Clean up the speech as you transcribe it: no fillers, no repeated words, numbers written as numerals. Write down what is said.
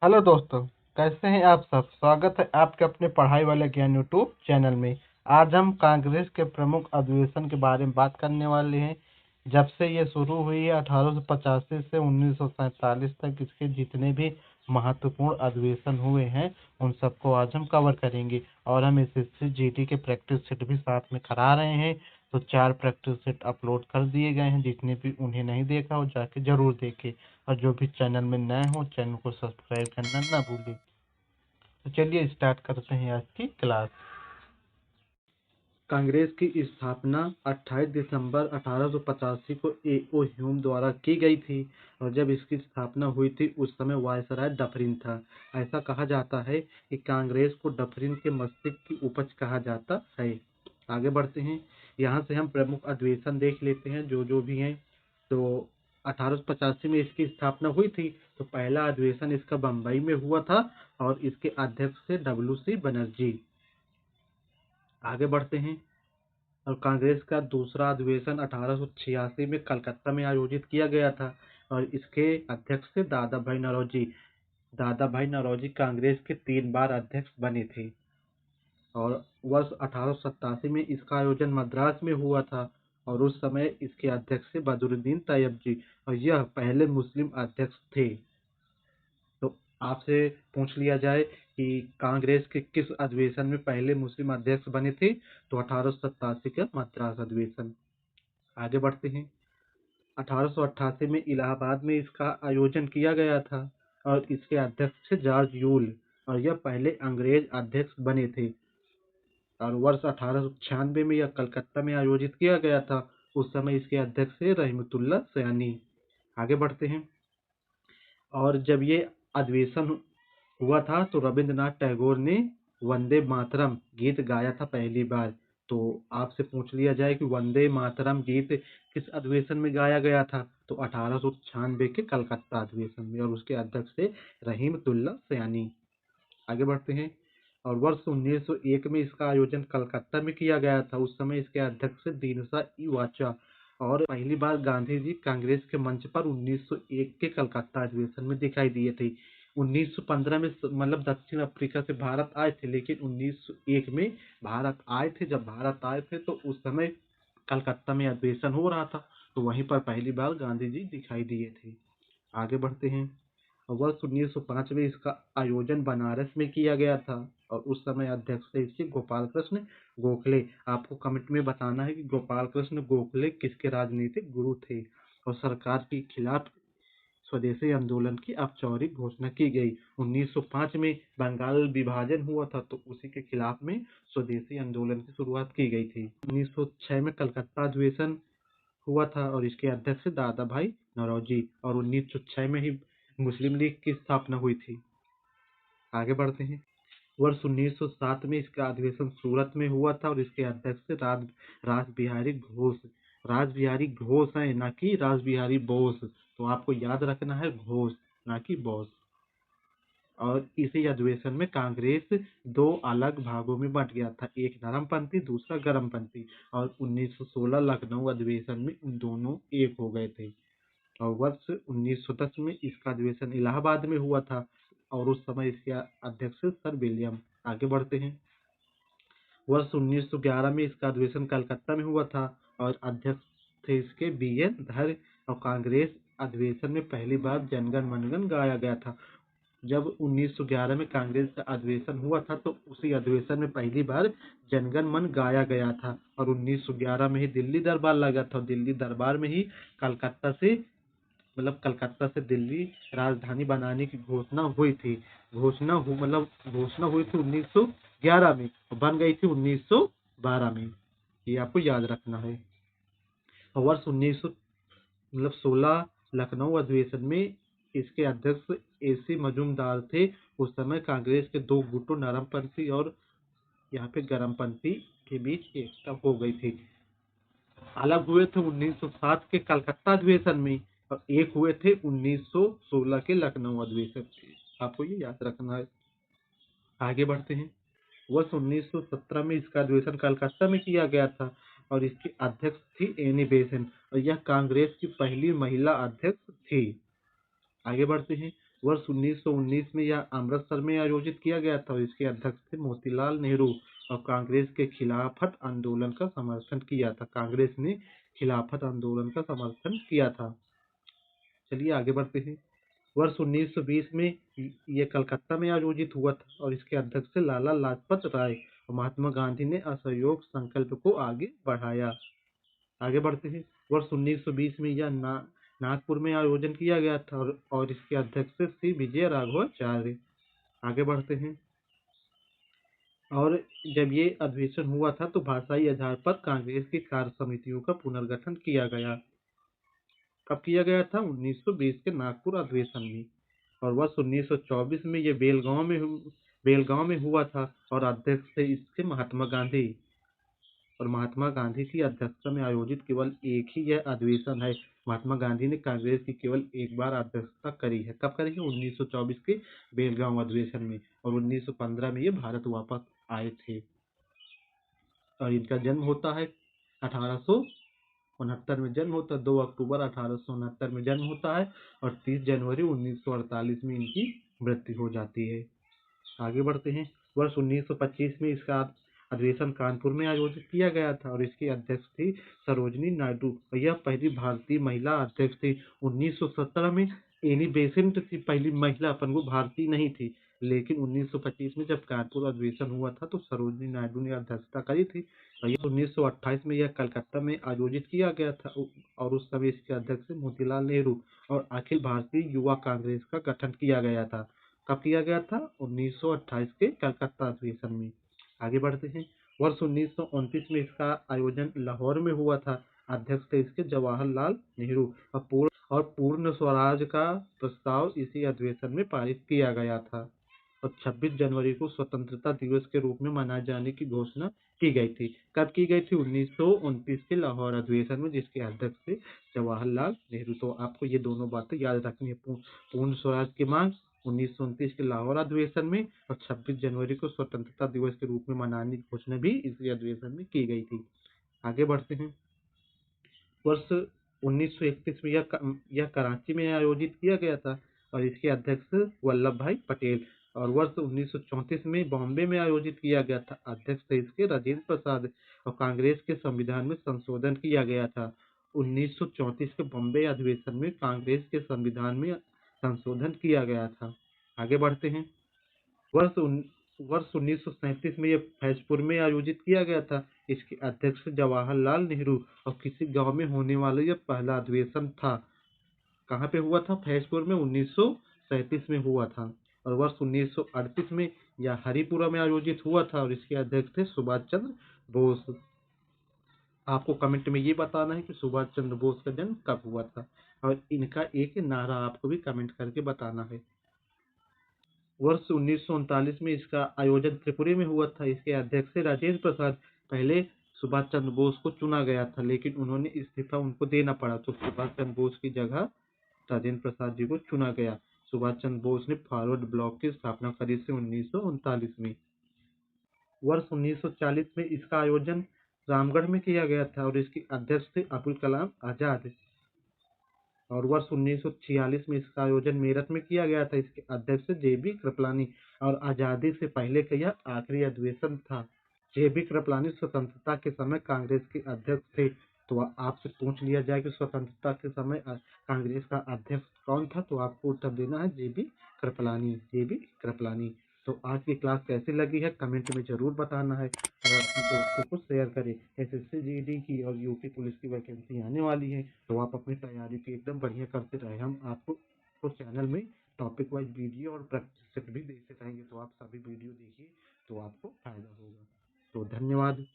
Hello दोस्तों। कैसे हैं आप सब। स्वागत है आपके अपने पढ़ाई वाले ज्ञान यूट्यूब चैनल में। आज हम कांग्रेस के प्रमुख अधिवेशन के बारे में बात करने वाले हैं। जब से ये शुरू हुई है 1885 से 1947 तक इसके जितने भी महत्वपूर्ण अधिवेशन हुए हैं उन सबको आज हम कवर करेंगे। और हम एसएससी जीडी के प्रैक्टिस सेट भी साथ में करा रहे हैं। तो 4 प्रैक्टिस सेट अपलोड कर दिए गए हैं। जितने भी उन्हें नहीं देखा हो जाके जरूर देखें। और जो भी चैनल में नए हो चैनल को सब्सक्राइब करना ना भूलें। तो चलिए स्टार्ट करते हैं आज की क्लास। कांग्रेस की स्थापना 28 दिसंबर 1885 को ए.ओ. ह्यूम द्वारा की गई थी। और जब इसकी स्थापना हुई थी उस समय वायसराय डफरिन था। ऐसा कहा जाता है कि कांग्रेस को डफरिन के मस्तिष्क की उपज कहा जाता है। आगे बढ़ते हैं। यहाँ से हम प्रमुख अधिवेशन देख लेते हैं जो भी हैं। तो 1885 में इसकी स्थापना हुई थी। तो पहला अधिवेशन इसका बम्बई में हुआ था और इसके अध्यक्ष थे W.C. बनर्जी। आगे बढ़ते हैं। और कांग्रेस का दूसरा अधिवेशन 1886 में कलकत्ता में आयोजित किया गया था और इसके अध्यक्ष थे दादा भाई नौरोजी। दादा भाई नौरोजी कांग्रेस के 3 बार अध्यक्ष बने थे। और वर्ष 1887 में इसका आयोजन मद्रास में हुआ था और उस समय इसके अध्यक्ष थे बदरुद्दीन तैयब जी और यह पहले मुस्लिम अध्यक्ष थे। तो आपसे पूछ लिया जाए कि कांग्रेस के किस अधिवेशन में पहले मुस्लिम अध्यक्ष बने थे, तो 1887 का मद्रास अधिवेशन। आगे बढ़ते हैं। 1888 में इलाहाबाद में इसका आयोजन किया गया था और इसके अध्यक्ष थे जॉर्ज यूल और यह पहले अंग्रेज अध्यक्ष बने थे। और वर्ष 1896 में यह कलकत्ता में आयोजित किया गया था। उस समय इसके अध्यक्ष थे रहमतुल्लाह सयानी। आगे बढ़ते हैं। और जब ये अधिवेशन हुआ था तो रविंद्रनाथ टैगोर ने वंदे मातरम गीत गाया था पहली बार। तो आपसे पूछ लिया जाए कि वंदे मातरम गीत किस अधिवेशन में गाया गया था, तो 1896 के कलकत्ता अधिवेशन में और उसके अध्यक्ष थे रहीमतुल्लाह सयानी। आगे बढ़ते हैं। और वर्ष 1901 में इसका आयोजन कलकत्ता में किया गया था। उस समय इसके अध्यक्ष थे दीनसा इवाचा और पहली बार गांधी जी कांग्रेस के मंच पर 1901 के कलकत्ता अधिवेशन में दिखाई दिए थे। 1915 में मतलब दक्षिण अफ्रीका से भारत आए थे, लेकिन 1901 में भारत आए थे। जब भारत आए थे तो उस समय कलकत्ता में अधिवेशन हो रहा था, तो वहीं पर पहली बार गांधी जी दिखाई दिए थे। आगे बढ़ते हैं। वर्ष 1905 में इसका आयोजन बनारस में किया गया था और उस समय अध्यक्ष थे इसके गोपाल कृष्ण गोखले। आपको कमेंट में बताना है कि गोपाल कृष्ण गोखले किसके राजनीतिक गुरु थे। और सरकार के खिलाफ स्वदेशी आंदोलन की औपचारिक घोषणा की गई। 1905 में बंगाल विभाजन हुआ था तो उसी के खिलाफ में स्वदेशी आंदोलन की शुरुआत की गई थी। 1906 में कलकत्ता अधिवेशन हुआ था और इसके अध्यक्ष दादा भाई नौरोजी और 1906 में ही मुस्लिम लीग की स्थापना हुई थी। आगे बढ़ते हैं। वर्ष 1907 में इसका अधिवेशन सूरत में हुआ था और इसके अध्यक्ष रास बिहारी घोष। रास बिहारी घोष है, ना कि रास बिहारी बोस। तो आपको याद रखना है घोष, ना कि बोस। और इसी अधिवेशन में कांग्रेस 2 अलग भागों में बंट गया था, एक नरमपंथी दूसरा गरमपंथी। और 1916 लखनऊ अधिवेशन में उन दोनों एक हो गए थे। और वर्ष 1910 में इसका अधिवेशन इलाहाबाद में हुआ था और उस समय इसके अध्यक्ष सर विलियम। आगे बढ़ते हैं। वर्ष 1911 में इसका अधिवेशन कलकत्ता में हुआ था और अध्यक्ष थे इसके बी.एन. धर। और कांग्रेस अधिवेशन में पहली बार जनगण मनगण गाया गया था। जब 1911 में कांग्रेस का अधिवेशन हुआ था तो उसी अधिवेशन में पहली बार जनगण मन गाया गया था और 1911 में ही दिल्ली दरबार लगा था। दिल्ली दरबार में ही कलकत्ता से कलकत्ता से दिल्ली राजधानी बनाने की घोषणा हुई थी। घोषणा हुई थी 1911 में और बन गई थी 1912 में। ये आपको याद रखना है। और वर्ष 1916 लखनऊ अधिवेशन में इसके अध्यक्ष A.C. मजूमदार थे। उस समय कांग्रेस के 2 गुटों नरमपंथी और यहाँ पे गरमपंथी के बीच एकता हो गई थी। अलग हुए थे 1907 के कलकत्ता अधिवेशन में और एक हुए थे 1916 के लखनऊ अधिवेशन में। आपको ये याद रखना है। आगे बढ़ते हैं। वर्ष 1917 में इसका अधिवेशन कलकत्ता में किया गया था और इसकी अध्यक्ष थी एनी बेसेंट और यह कांग्रेस की पहली महिला अध्यक्ष थी। आगे बढ़ते हैं। वर्ष 1919 में यह अमृतसर में आयोजित किया गया था और इसके अध्यक्ष थे मोतीलाल नेहरू और कांग्रेस के खिलाफत आंदोलन का समर्थन किया था। कांग्रेस ने खिलाफत आंदोलन का समर्थन किया था। चलिए आगे बढ़ते हैं। वर्ष 1920 में ये कलकत्ता में आयोजित हुआ था और इसके अध्यक्ष थे लाला लाजपत राय और महात्मा गांधी ने असहयोग संकल्प को आगे बढ़ाया। आगे बढ़ते हैं। वर्ष 1920 में यह नागपुर में आयोजन किया गया था और इसके अध्यक्ष थे श्री विजय राघवाचार्य। आगे बढ़ते हैं। और जब ये अधिवेशन हुआ था तो भाषाई आधार पर कांग्रेस की कार्य समितियों का पुनर्गठन किया गया। कब किया गया था? 1920 के नागपुर अधिवेशन में। और वर्ष 1924 में ये बेलगांव में हुआ था और अध्यक्ष थे इसके महात्मा गांधी और महात्मा गांधी की अध्यक्षता में आयोजित केवल एक ही यह अधिवेशन है। महात्मा गांधी ने कांग्रेस की केवल एक बार अध्यक्षता करी है। कब करी है? 1924 के बेलगांव अधिवेशन में। और 1915 में ये भारत वापस आए थे और इनका जन्म होता है 1869 में जन्म होता है। 2 अक्टूबर 1869 में जन्म होता है और 30 जनवरी 1948 में इनकी मृत्यु हो जाती है। आगे बढ़ते हैं। वर्ष 1925 में इसका अधिवेशन कानपुर में आयोजित किया गया था और इसकी अध्यक्ष थी सरोजनी नायडू और यह पहली भारतीय महिला अध्यक्ष थी। 1917 में एनी बेसेंट थी पहली महिला, अपन को भारतीय नहीं थी, लेकिन 1925 में जब कानपुर अधिवेशन हुआ था तो सरोजनी नायडू ने अध्यक्षता करी थी और 1928 में यह कलकत्ता में आयोजित किया गया था और उस समय इसके अध्यक्ष मोतीलाल नेहरू और अखिल भारतीय युवा कांग्रेस का गठन किया गया था। कब किया गया था? 1928 के कलकत्ता अधिवेशन में। आगे बढ़ते हैं। वर्ष 1929 में इसका आयोजन लाहौर में हुआ था। अध्यक्ष थे इसके जवाहरलाल नेहरू और पूर्ण स्वराज का प्रस्ताव इसी अधिवेशन में पारित किया गया था और 26 जनवरी को स्वतंत्रता दिवस के रूप में मनाए जाने की घोषणा की गई थी। कब की गई थी? 1929 के लाहौर अधिवेशन में, जिसके अध्यक्ष थे जवाहरलाल नेहरू। तो आपको ये दोनों बातें याद रखनी है। पूर्ण स्वराज की मांग 1929 के लाहौर अधिवेशन में और 26 जनवरी को स्वतंत्रता दिवस के रूप में मनाने की घोषणा भी इसी अधिवेशन में की गई थी। आगे बढ़ते हैं। वर्ष 1931 में यह कराची में आयोजित किया गया था और इसके अध्यक्ष वल्लभ भाई पटेल और वर्ष 1934 में बॉम्बे में आयोजित किया गया था। अध्यक्ष थे इसके राजेंद्र प्रसाद और कांग्रेस के संविधान में संशोधन किया गया था। 1934 के बॉम्बे अधिवेशन में कांग्रेस के संविधान में संशोधन किया गया था। आगे बढ़ते हैं। वर्ष 1937 में यह फैजपुर में आयोजित किया गया था। इसके अध्यक्ष जवाहरलाल नेहरू और किसी गांव में होने वाला यह पहला अधिवेशन था। कहाँ पे हुआ था? फैजपुर में 1937 में हुआ था। और वर्ष 1938 में यह हरिपुरा में आयोजित हुआ था और इसके अध्यक्ष थे सुभाष चंद्र बोस। आपको कमेंट में ये बताना है कि सुभाष चंद्र बोस का जन्म कब हुआ था और इनका एक नारा आपको भी कमेंट करके बताना है। वर्ष 1939 में इसका आयोजन त्रिपुरा में हुआ था। इसके अध्यक्ष थे राजेंद्र प्रसाद। पहले सुभाष चंद्र बोस को चुना गया था लेकिन उन्होंने इस्तीफा उनको देना पड़ा तो सुभाष चंद्र बोस की जगह राजेंद्र प्रसाद जी को चुना गया। सुभाष चंद्र बोस ने फॉरवर्ड ब्लॉक की स्थापना करी थी 1939 में। वर्ष 1940 में इसका आयोजन रामगढ़ में किया गया था और इसके अध्यक्ष थे अबुल कलाम आजाद। और वर्ष 1946 में इसका आयोजन मेरठ में किया गया था। इसके अध्यक्ष जेबी कृपलानी और आजादी से पहले का यह आखिरी अधिवेशन था। जेबी कृपलानी स्वतंत्रता के समय कांग्रेस के अध्यक्ष थे। तो आपसे पूछ लिया जाए कि स्वतंत्रता के समय कांग्रेस का अध्यक्ष कौन था, तो आपको उत्तर देना है जेबी कृपलानी। तो आज की क्लास कैसी लगी है कमेंट में जरूर बताना है और अपने दोस्तों को शेयर करें। एसएससी जीडी की और यूपी पुलिस की वैकेंसी आने वाली है तो आप अपनी तैयारी की एकदम बढ़िया करते रहे। हम आपको चैनल में टॉपिक वाइज वीडियो और प्रैक्टिस सेट भी देते रहेंगे, तो आप सभी वीडियो देखिए तो आपको फायदा होगा। तो धन्यवाद।